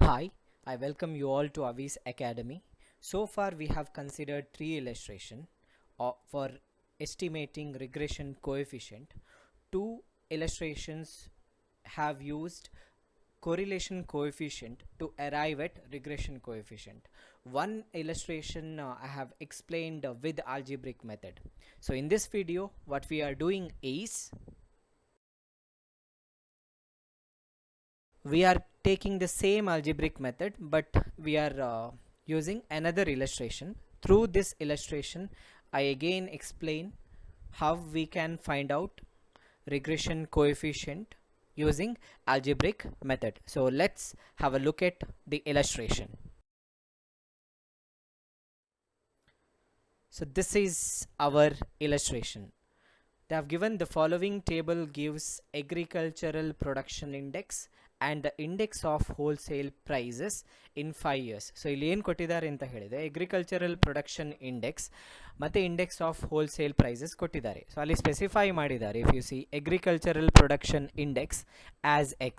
Hi, I welcome you all to Avi's Academy. So far we have considered three illustrations for estimating regression coefficient. Two illustrations have used correlation coefficient to arrive at regression coefficient. One illustration I have explained with algebraic method. So in this video what we are doing is we are taking the same algebraic method, but we are using another illustration. Through this illustration I again explain how we can find out regression coefficient using algebraic method. So let's have a look at the illustration. So this is our illustration. They have given the following table gives agricultural production index and the index of wholesale prices in 5 years. So ಇಲ್ಲಿ ಏನು ಕೊಟ್ಟಿದ್ದಾರೆ ಅಂತ ಹೇಳಿದ್ರೆ agricultural production index ಮತ್ತೆ index of wholesale prices ಕೊಟ್ಟಿದ್ದಾರೆ. So ಅಲ್ಲಿ specify ಮಾಡಿದ್ದಾರೆ, if you see agricultural production index as x.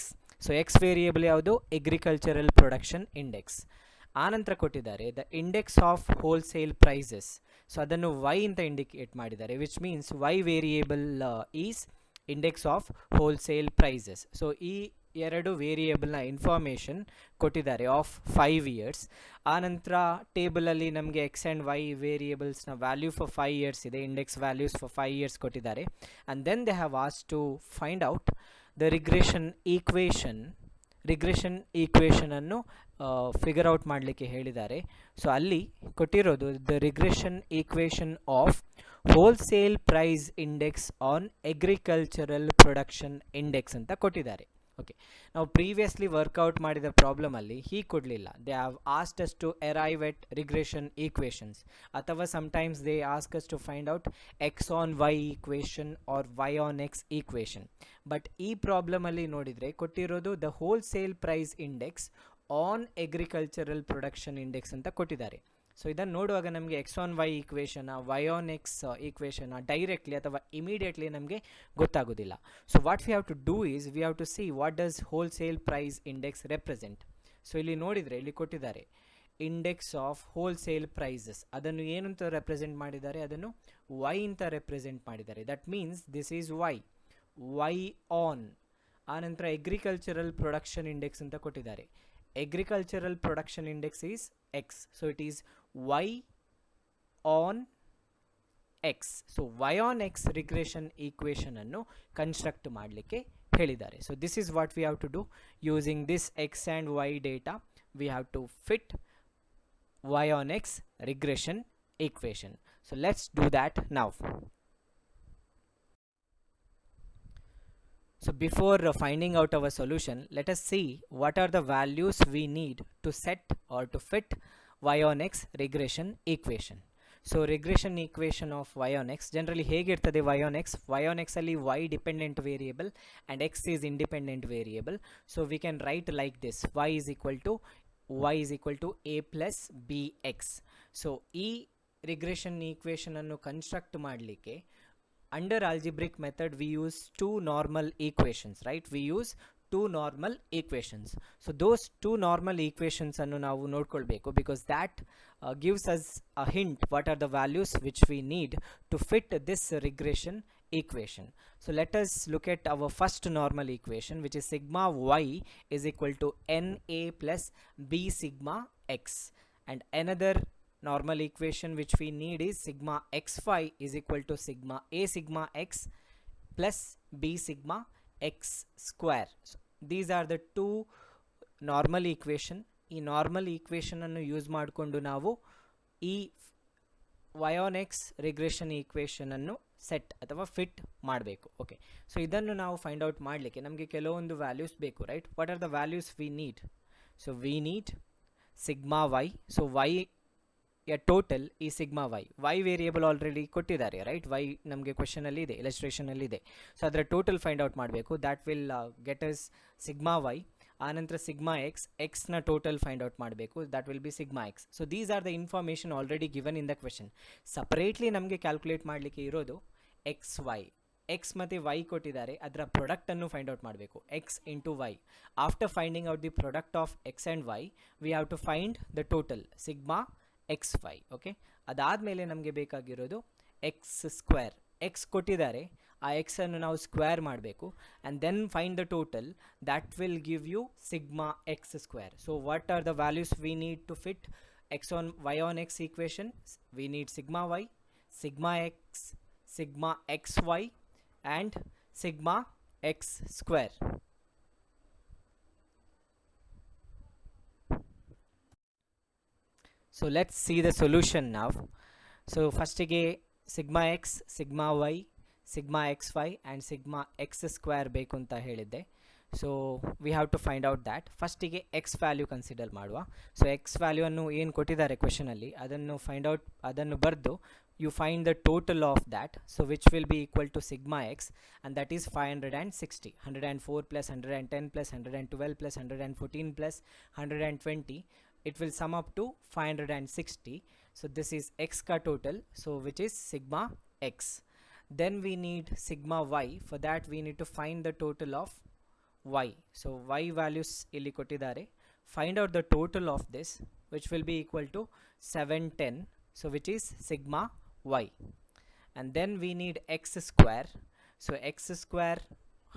So x variable ಯಾವುದು? agricultural production index. ಆನಂತರ ಕೊಟ್ಟಿದ್ದಾರೆ the index of wholesale prices. So ಅದನ್ನು y ಅಂತ ಇಂಡಿಕೇಟ್ ಮಾಡಿದ್ದಾರೆ, which means y variable is index of wholesale prices. So ಈ ಎರಡು ವೇರಿಯೇಬಲ್ನ information ಕೊಟ್ಟಿದ್ದಾರೆ ಆಫ್ 5 ಇಯರ್ಸ್. ಆನಂತರ ಟೇಬಲಲ್ಲಿ ನಮಗೆ ಎಕ್ಸ್ ಆ್ಯಂಡ್ ವೈ ವೇರಿಯೇಬಲ್ಸ್ನ ವ್ಯಾಲ್ಯೂ ಫಾರ್ 5 ಇಯರ್ಸ್ ಇದೆ, ಇಂಡೆಕ್ಸ್ ವ್ಯಾಲ್ಯೂಸ್ ಫಾರ್ 5 ಇಯರ್ಸ್ ಕೊಟ್ಟಿದ್ದಾರೆ. ಆ್ಯಂಡ್ ದೆನ್ ದೇ ಹ್ಯಾವ್ ಆಸ್ to find out the regression ಈಕ್ವೇಷನನ್ನು ಫಿಗರ್ ಔಟ್ ಮಾಡಲಿಕ್ಕೆ ಹೇಳಿದ್ದಾರೆ. ಸೊ ಅಲ್ಲಿ ಕೊಟ್ಟಿರೋದು the regression equation of wholesale price index on agricultural production index ಅಂತ ಕೊಟ್ಟಿದ್ದಾರೆ. ಓಕೆ, ನಾವು ಪ್ರೀವಿಯಸ್ಲಿ ವರ್ಕೌಟ್ ಮಾಡಿದ ಪ್ರಾಬ್ಲಮಲ್ಲಿ ಹೀಗೆ ಕೊಡಲಿಲ್ಲ. They have asked us to arrive at regression equations, ಅಥವಾ sometimes they ask us to find out x on Y equation or y on x equation. But ಈ ಪ್ರಾಬ್ಲಮಲ್ಲಿ ನೋಡಿದರೆ ಕೊಟ್ಟಿರೋದು the wholesale price index on agricultural production index ಅಂತ ಕೊಟ್ಟಿದ್ದಾರೆ. So ಇದನ್ನು ನೋಡುವಾಗ ನಮಗೆ x on Y equation, y on x equation directly ಅಥವಾ ಇಮಿಡಿಯೇಟ್ಲಿ ನಮಗೆ ಗೊತ್ತಾಗೋದಿಲ್ಲ. So what we have to do is V have to see what does wholesale price index represent. So ಇಲ್ಲಿ ನೋಡಿದರೆ ಇಲ್ಲಿ ಕೊಟ್ಟಿದ್ದಾರೆ ಇಂಡೆಕ್ಸ್ ಆಫ್ ಹೋಲ್ಸೇಲ್ ಪ್ರೈಸಸ್. ಅದನ್ನು ಏನಂತ represent ಮಾಡಿದ್ದಾರೆ? ಅದನ್ನು ವೈ ಅಂತ ರೆಪ್ರೆಸೆಂಟ್ ಮಾಡಿದ್ದಾರೆ. That means this is Y on. ಆನಂತರ ಅಗ್ರಿಕಲ್ಚರಲ್ ಪ್ರೊಡಕ್ಷನ್ ಇಂಡೆಕ್ಸ್ ಅಂತ ಕೊಟ್ಟಿದ್ದಾರೆ. Agricultural production index is x, so it is y on x. So y on x regression equation annu construct ಮಾಡಲಿಕ್ಕೆ ಹೇಳಿದ್ದಾರೆ. So this is what we have to do. Using this x and y data we have to fit y on x regression equation. So let's do that now. So before finding out our solution, let us see what are the values we need to set or to fit y on x regression equation. So regression equation of y on x generally ಹೇಗಿರ್ತದೆ? y on x ಅಲ್ಲಿ y dependent variable and x is independent variable. So we can write like this: y is equal to a plus bx. So ಈ regression equation ಅನ್ನು construct ಮಾಡಲಿಕ್ಕೆ under algebraic method we use two normal equations, right? We use two normal equations. So those two normal equations annu ನಾವು ನೋಡ್ಕೊಳ್ಬೇಕು, because that gives us a hint what are the values which we need to fit this regression equation. So let us look at our first normal equation, which is sigma y is equal to na plus b sigma x, and another normal equation which we need is sigma xy is equal to sigma a sigma x plus b sigma x square. So these are the two normal equation. ಈ normal equation ಅನ್ನು use ಮಾಡಿಕೊಂಡು ನಾವು ಈ y on x regression equation ಅನ್ನು set ಅಥವಾ fit ಮಾಡಬೇಕು. Okay, so ಇದನ್ನು ನಾವು ಫೈಂಡ್ ಔಟ್ ಮಾಡಲಿಕ್ಕೆ ನಮಗೆ ಕೆಲವೊಂದು ವ್ಯಾಲ್ಯೂಸ್ ಬೇಕು, right? What are the values we need? So we need sigma Y. So Y total ಈ ಸಿಗ್ಮಾ ವೈ ವೇರಿಯೇಬಲ್ ಆಲ್ರೆಡಿ ಕೊಟ್ಟಿದ್ದಾರೆ, ರೈಟ್? ವೈ ನಮಗೆ ಕ್ವೆಶನಲ್ಲಿ ಇದೆ, ಇಲಸ್ಟ್ರೇಷನಲ್ಲಿ ಇದೆ. ಸೊ ಅದರ ಟೋಟಲ್ ಫೈಂಡ್ ಔಟ್ ಮಾಡಬೇಕು. That will get us sigma Y. ಆನಂತರ ಸಿಗ್ಮಾ ಎಕ್ಸ್ನ ಟೋಟಲ್ ಫೈಂಡ್ ಔಟ್ ಮಾಡಬೇಕು. That will be sigma X. So these are the information already given in the question. Separately ನಮಗೆ ಕ್ಯಾಲ್ಕುಲೇಟ್ ಮಾಡಲಿಕ್ಕೆ ಇರೋದು X Y. X ಮತ್ತು Y ಕೊಟ್ಟಿದ್ದಾರೆ, ಅದರ ಪ್ರಾಡಕ್ಟನ್ನು ಫೈಂಡ್ ಔಟ್ ಮಾಡಬೇಕು, X into Y. After finding out the product of X and Y we have to find the total sigma X Y. Okay, ಅದಾದಮೇಲೆ ನಮಗೆ ಬೇಕಾಗಿರೋದು ಎಕ್ಸ್ ಸ್ಕ್ವೇರ್. ಎಕ್ಸ್ ಕೊಟ್ಟಿದ್ದಾರೆ, ಆ ಎಕ್ಸನ್ನು ನಾವು ಸ್ಕ್ವೇರ್ ಮಾಡಬೇಕು and then find the total, that will give you sigma X square. So what are the values we need to fit x on y on x equation? We need sigma y, sigma x, sigma xy and sigma x square. So let's see the solution now. So first again, sigma x, sigma y, sigma xy and sigma x square ಬೇಕು ಅಂತ ಹೇಳಿದ್ದೆ. So we have to find out that. ಫಸ್ಟಿಗೆ X value consider ಮಾಡುವ. So X ವ್ಯಾಲ್ಯೂವನ್ನು ಏನು ಕೊಟ್ಟಿದ್ದಾರೆ ಕ್ವೆಶನಲ್ಲಿ, ಅದನ್ನು ಫೈಂಡ್ ಔಟ್, ಅದನ್ನು ಬರೆದು you find the total of that. So which will be equal to sigma X and that is 560. 104 plus 110 plus 112 plus 114 plus 120, it will sum up to 560. So this is x ka total, so which is sigma x. Then we need sigma y. For that we need to find the total of y. So y values ಇಲ್ಲಿ ಕೊಟ್ಟಿದ್ದಾರೆ. Find out the total of this, which will be equal to 710, so which is sigma y. And then we need x square. So x square,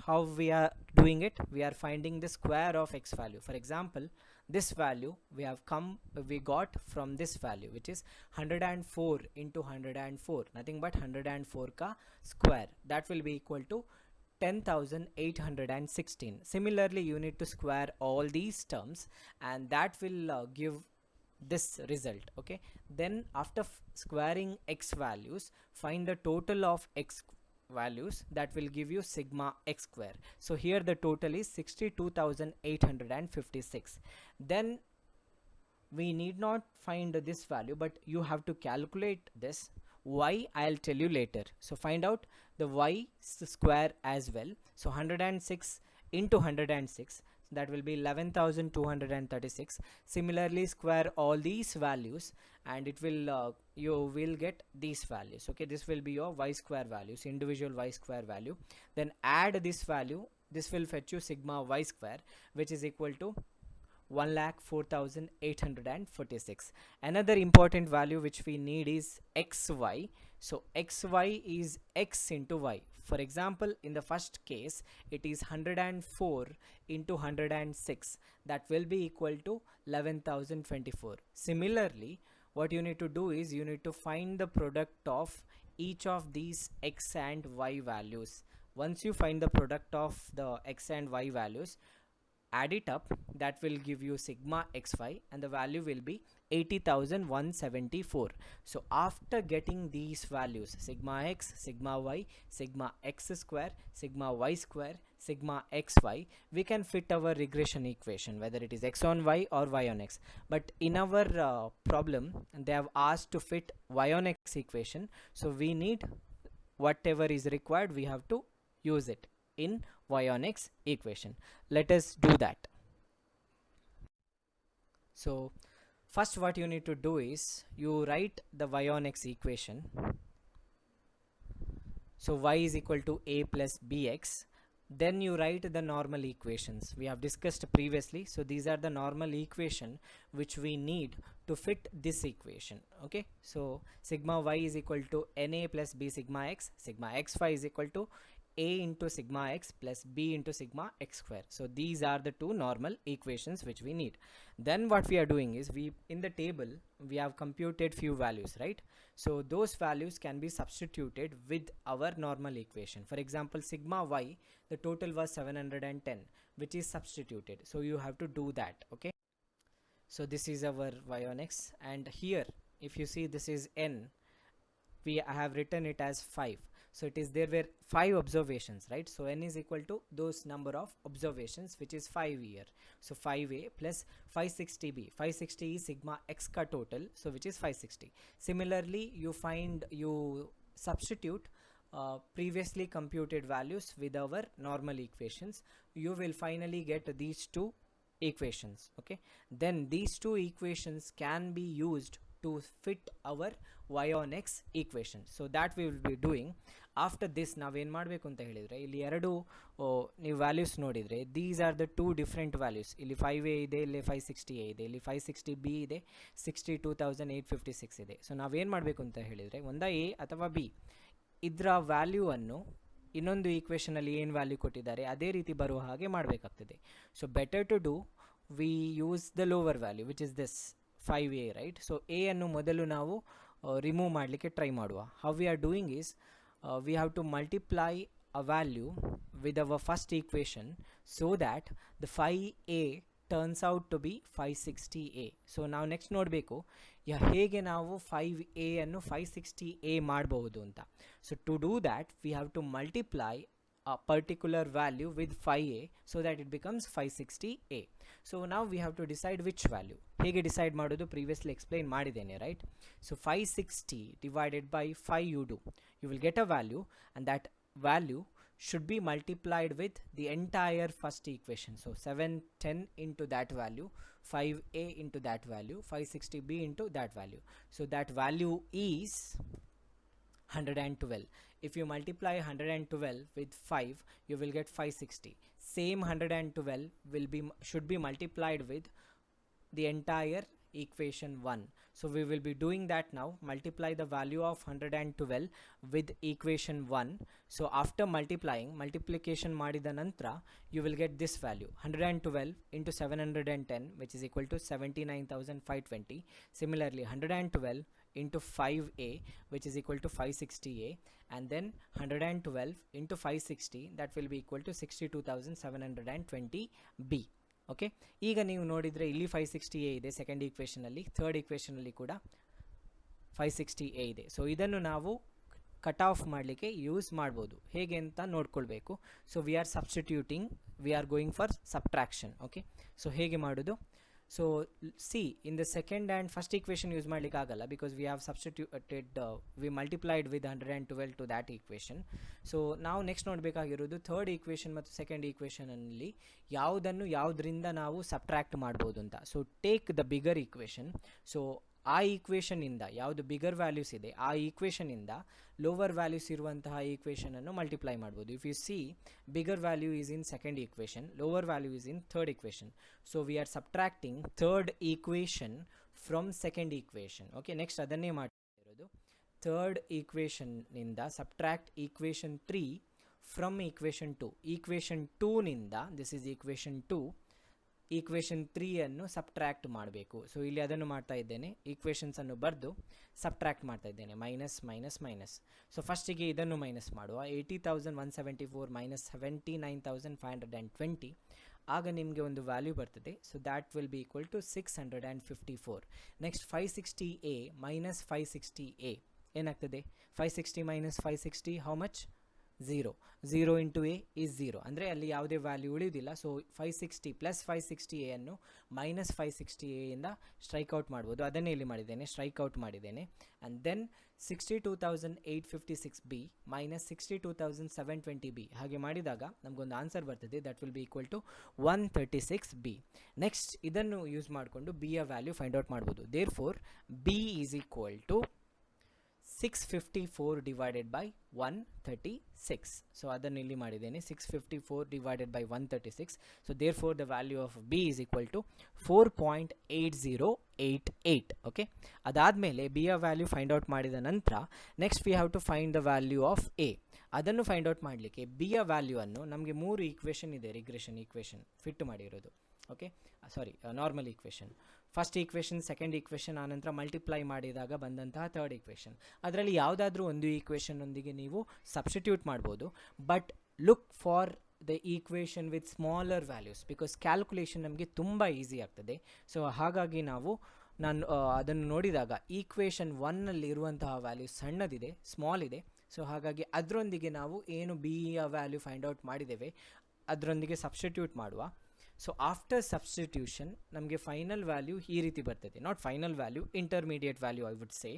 how we are doing it? We are finding the square of x value. For example, this value we got from this value, which is 104 into 104, nothing but 104 ka square. That will be equal to 10,816. Similarly, you need to square all these terms and that will give this result. Okay, then after squaring x values, find the total of x values, that will give you sigma x square. So here the total is 62,856. Then we need not find this value, but you have to calculate this. Y I'll tell you later. So find out the y square as well. So 106 into 106, that will be 11,236. Similarly, square all these values and it will you will get these values. Okay, this will be your y square values, individual y square value. Then add this value, this will fetch you sigma y square, which is equal to 1,04,846. Another important value which we need is xy. So xy is x into y. For example, in the first case it is 104 into 106, that will be equal to 11,024. Similarly, what you need to do is you need to find the product of each of these x and y values. Once you find the product of the x and y values, add it up, that will give you sigma xy and the value will be 80,174. So after getting these values, sigma x, sigma y, sigma x square, sigma y square, sigma xy, we can fit our regression equation, whether it is x on y or y on x. But in our problem, they have asked to fit y on x equation, so we need whatever is required, we have to use it in y on x equation. Let us do that. So first what you need to do is you write the y on x equation. So y is equal to a plus bx. Then you write the normal equations we have discussed previously. So these are the normal equation which we need to fit this equation. Okay, so sigma y is equal to na plus b sigma x, sigma xy is equal to a into sigma x plus b into sigma x square. So these are the two normal equations which we need. Then what we are doing is, we in the table we have computed few values, right? So those values can be substituted with our normal equation. For example, sigma y, the total was 710, which is substituted. So you have to do that. Okay, so this is our y on x, and here if you see this is n, we have written it as 5. So it is, there were 5 observations, right? So n is equal to those number of observations, which is 5 here. So 5a plus 560b. 560 is sigma x ka total, so which is 560. Similarly, you substitute previously computed values with our normal equations. You will finally get these two equations. Okay, then these two equations can be used to fit our y on x equation. So that we will be doing. After this ನಾವೇನು ಮಾಡಬೇಕು ಅಂತ ಹೇಳಿದರೆ, ಇಲ್ಲಿ ಎರಡು ನೀವು values ನೋಡಿದರೆ, these are the two different values. ಇಲ್ಲಿ 5a ಇದೆ, ಇಲ್ಲಿ 560a ಇದೆ, ಇಲ್ಲಿ 560b ಇದೆ, 62,856 ಇದೆ. ಸೊ ನಾವೇನು ಮಾಡಬೇಕು ಅಂತ ಹೇಳಿದರೆ, ಒಂದಾ ಎ ಅಥವಾ ಬಿ ಇದರ ವ್ಯಾಲ್ಯೂವನ್ನು ಇನ್ನೊಂದು ಈಕ್ವೇಷನಲ್ಲಿ ಏನು ವ್ಯಾಲ್ಯೂ ಕೊಟ್ಟಿದ್ದಾರೆ ಅದೇ ರೀತಿ ಬರುವ ಹಾಗೆ ಮಾಡಬೇಕಾಗ್ತದೆ. So better to do we use the lower value which is this 5a, right? So A ಅನ್ನು ಮೊದಲು ನಾವು ರಿಮೂವ್ ಮಾಡಲಿಕ್ಕೆ ಟ್ರೈ ಮಾಡುವ. How we are doing is we have to multiply a value with our first equation so that the 5a turns out to be 560a. so now next ನೋಡಬೇಕು ಹೇಗೆ ನಾವು 5a ಅನ್ನು 560a ಮಾಡಬಹುದು ಅಂತ. so to do that we have to multiply a particular value with 5a so that it becomes 560a. so now we have to decide which value. ಹೇಗೆ decide ಮಾಡೋದು previously explain ಮಾಡಿದ್ದೇನೆ, right? So 560 divided by 5 you will get a value, and that value should be multiplied with the entire first equation. so 710 into that value, 5a into that value, 560b into that value. so that value is 112. if you multiply 112 with 5 you will get 560. same 112 should be multiplied with the entire equation 1. so we will be doing that now. multiply the value of 112 with equation 1. so after multiplication ಮಾಡಿದ ನಂತರ you will get this value 112 into 710 which is equal to 79,520. similarly 112 into 5a which is equal to 560a, and then 112 into 560 that will be equal to 62,720b. Okay, ಈಗ ನೀವು ನೋಡಿದರೆ ಇಲ್ಲಿ 560a ಇದೆ second ಈಕ್ವೇಷನಲ್ಲಿ, third ಈಕ್ವೇಷನಲ್ಲಿ ಕೂಡ 560a ಇದೆ. So ಇದನ್ನು ನಾವು cut off ಮಾಡಲಿಕ್ಕೆ ಯೂಸ್ ಮಾಡ್ಬೋದು. ಹೇಗೆ ಅಂತ ನೋಡ್ಕೊಳ್ಬೇಕು. So we are substituting, we are going for subtraction. Okay, so ಹೇಗೆ ಮಾಡೋದು? So C, in the second and first equation use ಮಾಡಲಿಕ್ಕೆ ಆಗಲ್ಲ, because we have substituted, we multiplied with 112 to that equation. So ನಾವು next ನೋಡಬೇಕಾಗಿರೋದು third equation ಮತ್ತು second ಈಕ್ವೇಷನಲ್ಲಿ ಯಾವುದರಿಂದ ನಾವು ಸಬ್ಟ್ರಾಕ್ಟ್ ಮಾಡ್ಬೋದು ಅಂತ. So take the bigger equation. So ಆ ಈಕ್ವೇಷನಿಂದ ಯಾವುದು ಬಿಗರ್ ವ್ಯಾಲ್ಯೂಸ್ ಇದೆ ಆ ಈಕ್ವೇಷನಿಂದ ಲೋವರ್ ವ್ಯಾಲ್ಯೂಸ್ ಇರುವಂತಹ ಈಕ್ವೇಷನನ್ನು ಮಲ್ಟಿಪ್ಲೈ ಮಾಡ್ಬೋದು. If you see, bigger value is in second equation, lower value is in third equation. So we are subtracting third equation from second equation. Okay, next ಅದನ್ನೇ ಮಾಡ್ತಿರೋದು. Third ಈಕ್ವೇಷನ್ನಿಂದ subtract equation 3 from equation 2. Equation 2ನಿಂದ, this is equation 2, equation 3 subtract ಮಾಡಬೇಕು. So ಇಲ್ಲಿ ಅದನ್ನು ಮಾಡ್ತಾ ಇದ್ದೇನೆ, ಈಕ್ವೇಷನ್ಸನ್ನು ಬರೆದು ಸಬ್ಟ್ರ್ಯಾಕ್ಟ್ ಮಾಡ್ತಾ ಇದ್ದೇನೆ. Minus minus minus. ಸೊ ಫಸ್ಟಿಗೆ ಇದನ್ನು ಮೈನಸ್ ಮಾಡುವ. 80,174 ಮೈನಸ್ 79,520. ಆಗ ನಿಮಗೆ ಒಂದು ವ್ಯಾಲ್ಯೂ ಬರ್ತದೆ. So that will be equal to 654. Next 560a minus 560a ಏನಾಗ್ತದೆ? 560 minus 560 how much? 0. 0 into A is 0, ಅಂದರೆ ಅಲ್ಲಿ ಯಾವುದೇ ವ್ಯಾಲ್ಯೂ ಉಳಿಯುವುದಿಲ್ಲ. ಸೊ 560 ಪ್ಲಸ್ 560a ಅನ್ನು ಮೈನಸ್ 560a ಇಂದ ಸ್ಟ್ರೈಕ್ಔಟ್ ಮಾಡ್ಬೋದು. ಅದನ್ನೇ ಇಲ್ಲಿ ಮಾಡಿದ್ದೇನೆ, ಸ್ಟ್ರೈಕ್ಔಟ್ ಮಾಡಿದ್ದೇನೆ. And then 62,856b minus 62,720b ಹಾಗೆ ಮಾಡಿದಾಗ ನಮಗೊಂದು ಆನ್ಸರ್ ಬರ್ತದೆ. That will be equal to 136b. Next ಇದನ್ನು ಯೂಸ್ ಮಾಡಿಕೊಂಡು ಬಿಯ ವ್ಯಾಲ್ಯೂ ಫೈಂಡ್ ಔಟ್ ಮಾಡ್ಬೋದು. Therefore B is equal to 654 divided by 136. So ಅದನ್ನು ಇಲ್ಲಿ ಮಾಡಿದ್ದೇನೆ, 654 divided by 136. So therefore the value of b is equal to 4.8088. ಓಕೆ, ಅದಾದಮೇಲೆ b ಯ ವ್ಯಾಲ್ಯೂ ಫೈಂಡ್ ಔಟ್ ಮಾಡಿದ ನಂತರ next we have to find the value of a. ಅದನ್ನು find out ಮಾಡಲಿಕ್ಕೆ b ಯ ವ್ಯಾಲ್ಯೂ ಅನ್ನು, ನಮಗೆ 3 ಈಕ್ವೇಷನ್ ಇದೆ, ರಿಗ್ರೆಷನ್ ಈಕ್ವೇಷನ್ ಫಿಟ್ ಮಾಡಿರೋದು. Okay, sorry, normal equation. First equation, second equation, ಆನಂತರ ಮಲ್ಟಿಪ್ಲೈ ಮಾಡಿದಾಗ ಬಂದಂತಹ ಥರ್ಡ್ ಈಕ್ವೇಷನ್. ಅದರಲ್ಲಿ ಯಾವುದಾದ್ರೂ ಒಂದು ಈಕ್ವೇಷನ್ನೊಂದಿಗೆ ನೀವು ಸಬ್ಸ್ಟಿಟ್ಯೂಟ್ ಮಾಡ್ಬೋದು. But look for the equation with smaller values, because calculation ನಮಗೆ ತುಂಬ ಈಸಿ ಆಗ್ತದೆ. ಸೊ ಹಾಗಾಗಿ ನಾನು ಅದನ್ನು ನೋಡಿದಾಗ ಈಕ್ವೇಷನ್ 1ನಲ್ಲಿ ಇರುವಂತಹ ವ್ಯಾಲ್ಯೂ ಸಣ್ಣದಿದೆ, ಸ್ಮಾಲ್ ಇದೆ. ಸೊ ಹಾಗಾಗಿ ಅದರೊಂದಿಗೆ ನಾವು ಏನು ಬಿ ಯ ವ್ಯಾಲ್ಯೂ ಫೈಂಡ್ ಔಟ್ ಮಾಡಿದ್ದೇವೆ ಅದರೊಂದಿಗೆ ಸಬ್ಸ್ಟಿಟ್ಯೂಟ್ ಮಾಡುವ. ಸೊ ಆಫ್ಟರ್ ಸಬ್ಸ್ಟಿಟ್ಯೂಷನ್ ನಮಗೆ ಫೈನಲ್ ವ್ಯಾಲ್ಯೂ ಈ ರೀತಿ ಬರ್ತದೆ. Not final value, intermediate value I would say.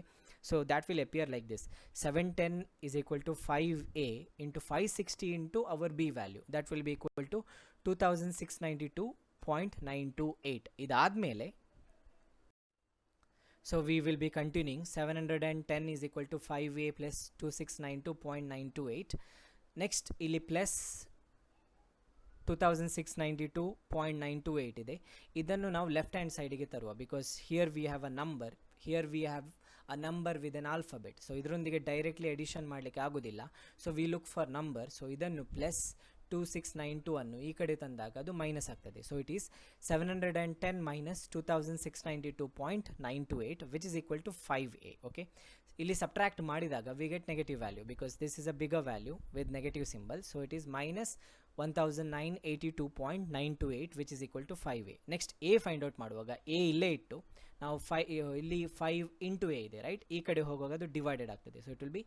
So that will appear like this: 710 is equal to 5a into 560 into our b value. That will be equal to 2692.928. ಇದಾದಮೇಲೆ So we will be continuing. 710 is equal to 5a plus 2692.928. Next ಇಲ್ಲಿ plus 2692.928 ಇದೆ. ಇದನ್ನು ನಾವು left hand ಸೈಡಿಗೆ ತರುವ, because here we have a number, here we have a number with an alphabet. So ಇದರೊಂದಿಗೆ directly addition ಮಾಡಲಿಕ್ಕೆ ಆಗೋದಿಲ್ಲ. So we look for number. So ಇದನ್ನು ಪ್ಲಸ್ 2692 ಅನ್ನು ಈ ಕಡೆ ತಂದಾಗ ಅದು ಮೈನಸ್ ಆಗ್ತದೆ. So it is 710 minus 2692.928 which is equal to 5a. Okay, ಇಲ್ಲಿ ಸಬ್ಟ್ರಾಕ್ಟ್ ಮಾಡಿದಾಗ we get negative value because this is a bigger value with negative symbol. So it is minus 1982.928 which is equal to 5a. Next A find out ಮಾಡುವಾಗ A ಇಲ್ಲೇ ಇಟ್ಟು ನಾವು ಇಲ್ಲಿ 5 into A ಇದೆ right, ಈ ಕಡೆ ಹೋಗುವಾಗ ಅದು ಡಿವೈಡೆಡ್ ಆಗ್ತದೆ. So it will be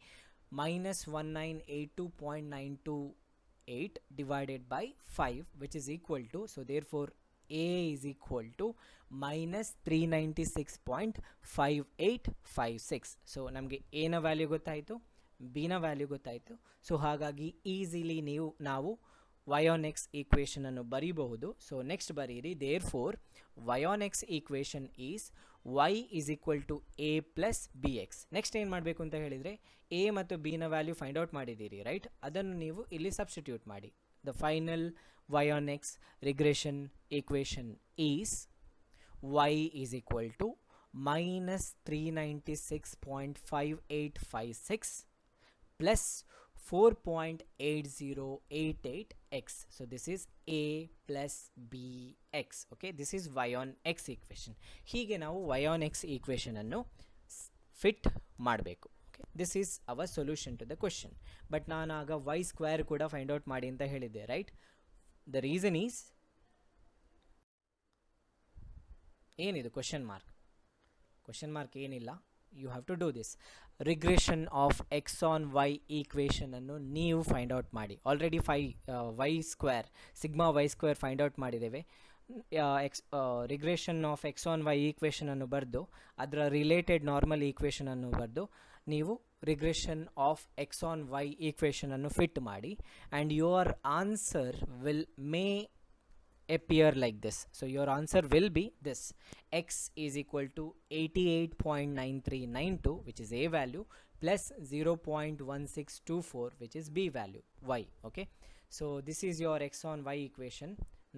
minus 1982.928 divided by 5 which is equal to, so therefore a is equal to minus 396.5856. so ನಮಗೆ a ನ ವ್ಯಾಲ್ಯೂ ಗೊತ್ತಾಯಿತು, b ನ ವ್ಯಾಲ್ಯೂ ಗೊತ್ತಾಯಿತು. ಸೊ ಹಾಗಾಗಿ ಈಸಿಲಿ ನಾವು y on x ಈಕ್ವೇಷನ್ ಅನ್ನು ಬರೀಬಹುದು. ಸೊ ನೆಕ್ಸ್ಟ್ ಬರೀರಿ, therefore y on x equation is y is equal to a plus bx. Next ಏನು ಮಾಡಬೇಕು ಅಂತ ಹೇಳಿದರೆ, a ಮತ್ತು b ನ ವ್ಯಾಲ್ಯೂ ಫೈಂಡ್ ಔಟ್ ಮಾಡಿದ್ದೀರಿ ರೈಟ್, ಅದನ್ನು ನೀವು ಇಲ್ಲಿ ಸಬ್ಸ್ಟಿಟ್ಯೂಟ್ ಮಾಡಿ. The final y on x regression equation is y is equal to minus 396.5856 plus 4.8088x. so this is a plus bx. okay, this is y on x equation. ಹೀಗೆ ನಾವು y on x equation ಅನ್ನು ಫಿಟ್ ಮಾಡಬೇಕು. okay, this is our solution to the question. But ನಾನು ಆಗ y square ಕೂಡ find out ಮಾಡಿ ಅಂತ ಹೇಳಿದ್ದೆ ರೈಟ್. ದ ರೀಸನ್ ಈಸ್, ಏನಿದು ಕ್ವಶನ್ ಮಾರ್ಕ್? ಕ್ವಶನ್ ಮಾರ್ಕ್ ಏನಿಲ್ಲ, you have to do this. Regression of X on Y equation ಅನ್ನು ನೀವು ಫೈಂಡ್ ಔಟ್ ಮಾಡಿ. Already y square sigma y square find out ಮಾಡಿದ್ದೇವೆ. Regression of X on Y equation ಅನ್ನು ಬರೆದು ಅದರ related normal equation ಅನ್ನು ಬರೆದು ನೀವು regression of X on Y equation ಅನ್ನು ಫಿಟ್ ಮಾಡಿ, and your answer will may appear like this. so your answer will be this: x is equal to 88.9392 which is a value plus 0.1624 which is b value y. okay, so this is your x on y equation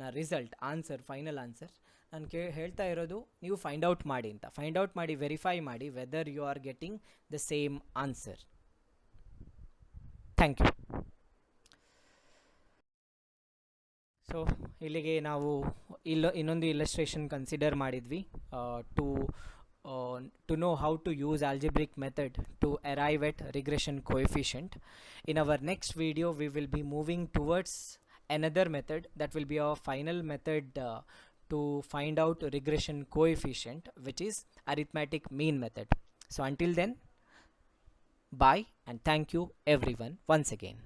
na result answer, final answer. ನಾನು ಹೇಳ್ತಾ ಇರೋದು ನೀವು find out ಮಾಡಿ ಅಂತ. Find out ಮಾಡಿ verify ಮಾಡಿ whether you are getting the same answer. Thank you. So ಇಲ್ಲಿಗೆ ನಾವು ಇನ್ನೊಂದು ಇಲ್ಲಸ್ಟ್ರೇಷನ್ ಕನ್ಸಿಡರ್ ಮಾಡಿದ್ವಿ to know how to use algebraic method to arrive at regression coefficient. In our next video we will be moving towards another method that will be our final method to find out regression coefficient, which is arithmetic mean method. So until then, bye and thank you everyone once again.